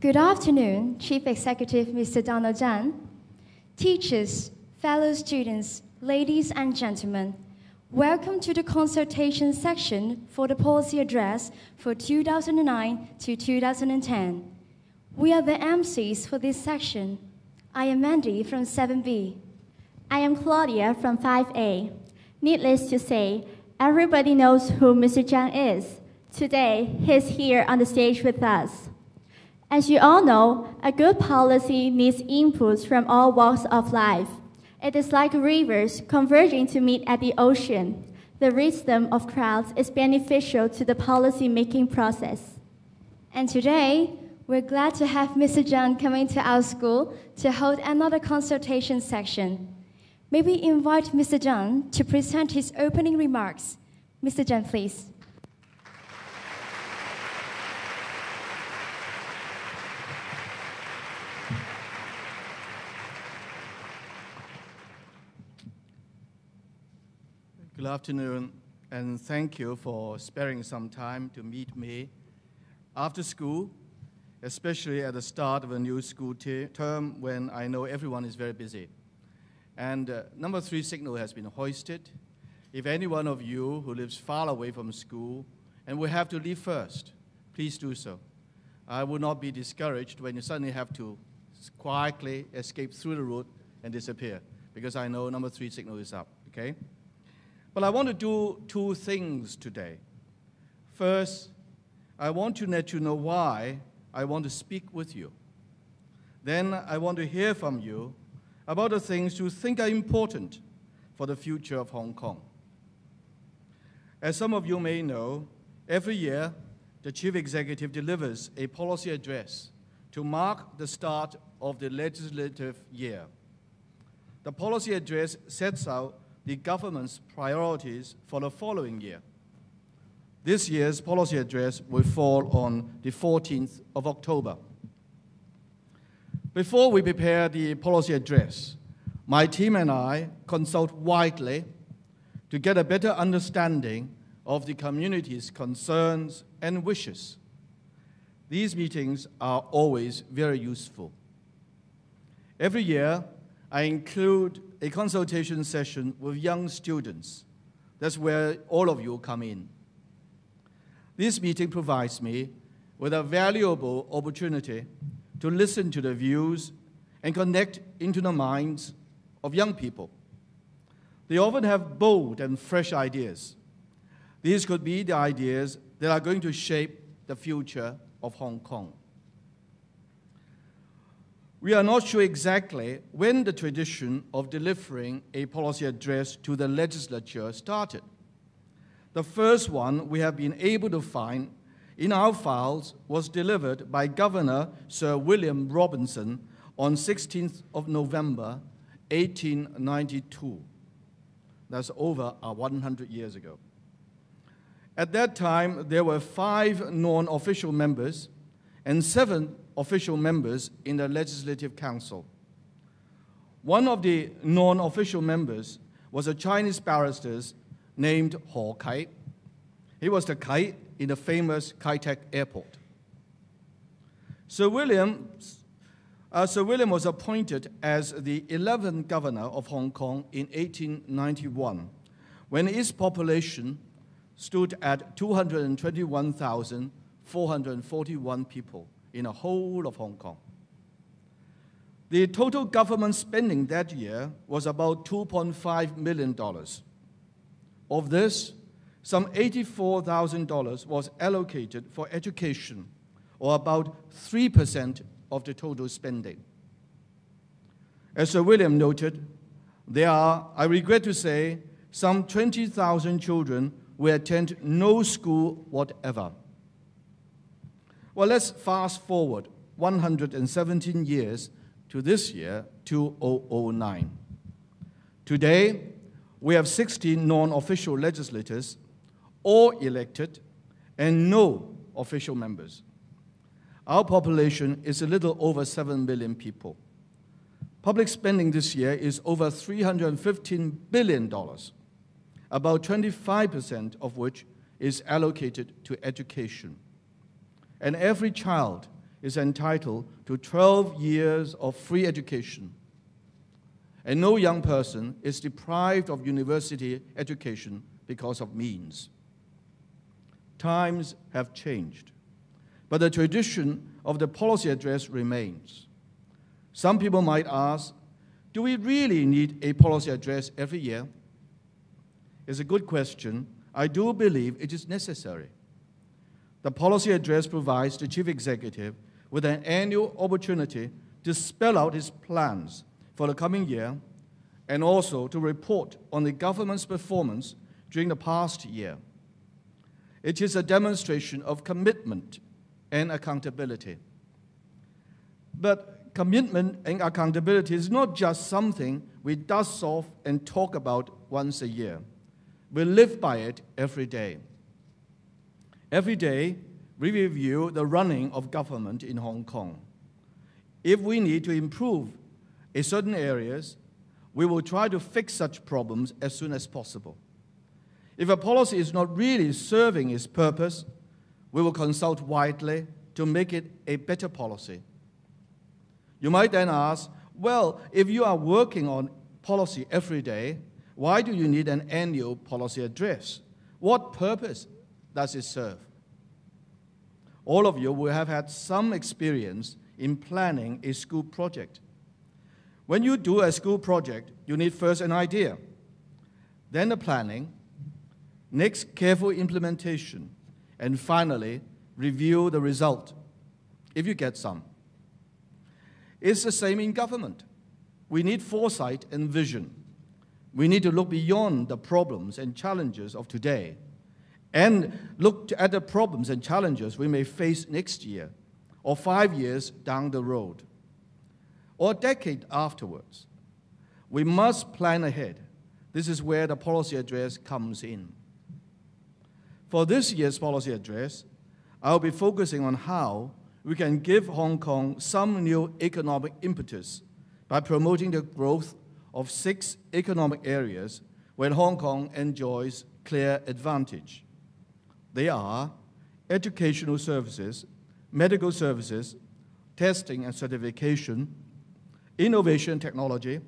Good afternoon, Chief Executive Mr. Donald Zhang, teachers, fellow students, ladies and gentlemen. Welcome to the consultation section for the policy address for 2009 to 2010. We are the MCs for this section. I am Mandy from 7B. I am Claudia from 5A. Needless to say, everybody knows who Mr. Zhang is. Today, he's here on the stage with us. As you all know, a good policy needs inputs from all walks of life. It is like rivers converging to meet at the ocean. The wisdom of crowds is beneficial to the policy-making process. And today, we're glad to have Mr. Zhang coming to our school to hold another consultation section. May we invite Mr. Zhang to present his opening remarks. Mr. Zhang, please. Good afternoon, and thank you for sparing some time to meet me after school, especially at the start of a new school term when I know everyone is very busy. And number 3 signal has been hoisted. If any one of you who lives far away from school and will have to leave first, please do so. I will not be discouraged when you suddenly have to quietly escape through the route and disappear, because I know number 3 signal is up, okay? But I want to do 2 things today. First, I want to let you know why I want to speak with you. Then I want to hear from you about the things you think are important for the future of Hong Kong. As some of you may know, every year the Chief Executive delivers a policy address to mark the start of the legislative year. The policy address sets out the government's priorities for the following year. This year's policy address will fall on the 14th of October. Before we prepare the policy address, my team and I consult widely to get a better understanding of the community's concerns and wishes. These meetings are always very useful. Every year, I include a consultation session with young students. That's where all of you come in. This meeting provides me with a valuable opportunity to listen to the views and connect into the minds of young people. They often have bold and fresh ideas. These could be the ideas that are going to shape the future of Hong Kong. We are not sure exactly when the tradition of delivering a policy address to the legislature started. The first one we have been able to find in our files was delivered by Governor Sir William Robinson on 16th of November, 1892. That's over 100 years ago. At that time, there were 5 non-official members and 7 official members in the Legislative Council. One of the non-official members was a Chinese barrister named Ho Kai. He was the kite in the famous Kai Tak Airport. Sir William was appointed as the 11th governor of Hong Kong in 1891, when its population stood at 221,441 people in the whole of Hong Kong. The total government spending that year was about $2.5 million. Of this, some $84,000 was allocated for education, or about 3% of the total spending. As Sir William noted, there are, I regret to say, some 20,000 children who attend no school whatever. Well, let's fast forward 117 years to this year, 2009. Today, we have 16 non-official legislators, all elected, and no official members. Our population is a little over 7 million people. Public spending this year is over $315 billion, about 25% of which is allocated to education. And every child is entitled to 12 years of free education, and no young person is deprived of university education because of means. Times have changed, but the tradition of the policy address remains. Some people might ask, do we really need a policy address every year? It's a good question. I do believe it is necessary. The policy address provides the chief executive with an annual opportunity to spell out his plans for the coming year and also to report on the government's performance during the past year. It is a demonstration of commitment and accountability. But commitment and accountability is not just something we dust off and talk about once a year. We live by it every day. Every day, we review the running of government in Hong Kong. If we need to improve in certain areas, we will try to fix such problems as soon as possible. If a policy is not really serving its purpose, we will consult widely to make it a better policy. You might then ask, well, if you are working on policy every day, why do you need an annual policy address? What purpose does it serve? All of you will have had some experience in planning a school project. When you do a school project, you need first an idea, then the planning, next careful implementation, and finally review the result, if you get some. It's the same in government. We need foresight and vision. We need to look beyond the problems and challenges of today and look at the problems and challenges we may face next year or 5 years down the road or a decade afterwards. We must plan ahead. This is where the policy address comes in. For this year's policy address, I'll be focusing on how we can give Hong Kong some new economic impetus by promoting the growth of 6 economic areas where Hong Kong enjoys clear advantage. They are educational services, medical services, testing and certification, innovation technology,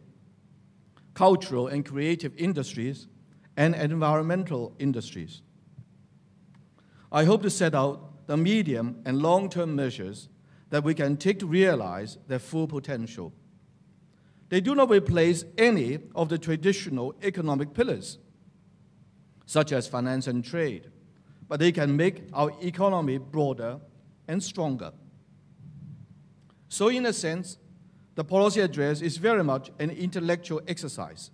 cultural and creative industries, and environmental industries. I hope to set out the medium and long-term measures that we can take to realize their full potential. They do not replace any of the traditional economic pillars, such as finance and trade, but they can make our economy broader and stronger. So in a sense, the policy address is very much an intellectual exercise.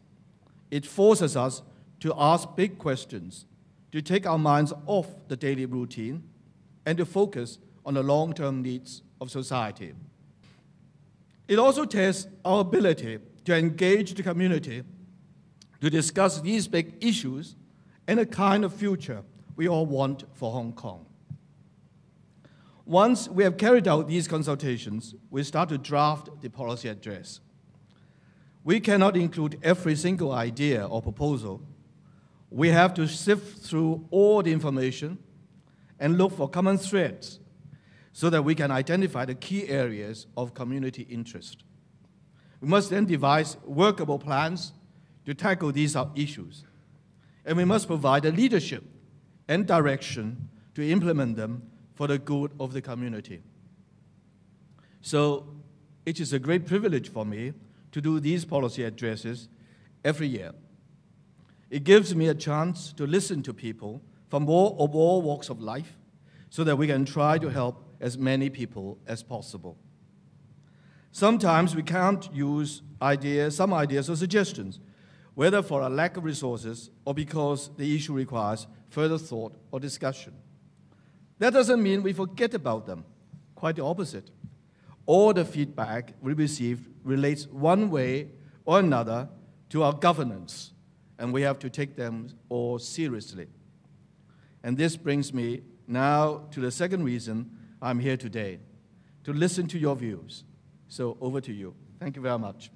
It forces us to ask big questions, to take our minds off the daily routine, and to focus on the long-term needs of society. It also tests our ability to engage the community, to discuss these big issues and the kind of future we all want for Hong Kong. Once we have carried out these consultations, we start to draft the policy address. We cannot include every single idea or proposal. We have to sift through all the information and look for common threads so that we can identify the key areas of community interest. We must then devise workable plans to tackle these issues, and we must provide the leadership and direction to implement them for the good of the community. So it is a great privilege for me to do these policy addresses every year. It gives me a chance to listen to people from all walks of life so that we can try to help as many people as possible. Sometimes we can't use some ideas or suggestions, whether for a lack of resources or because the issue requires further thought or discussion. That doesn't mean we forget about them. Quite the opposite. All the feedback we receive relates one way or another to our governance, and we have to take them all seriously. And this brings me now to the second reason I'm here today, to listen to your views. So over to you. Thank you very much.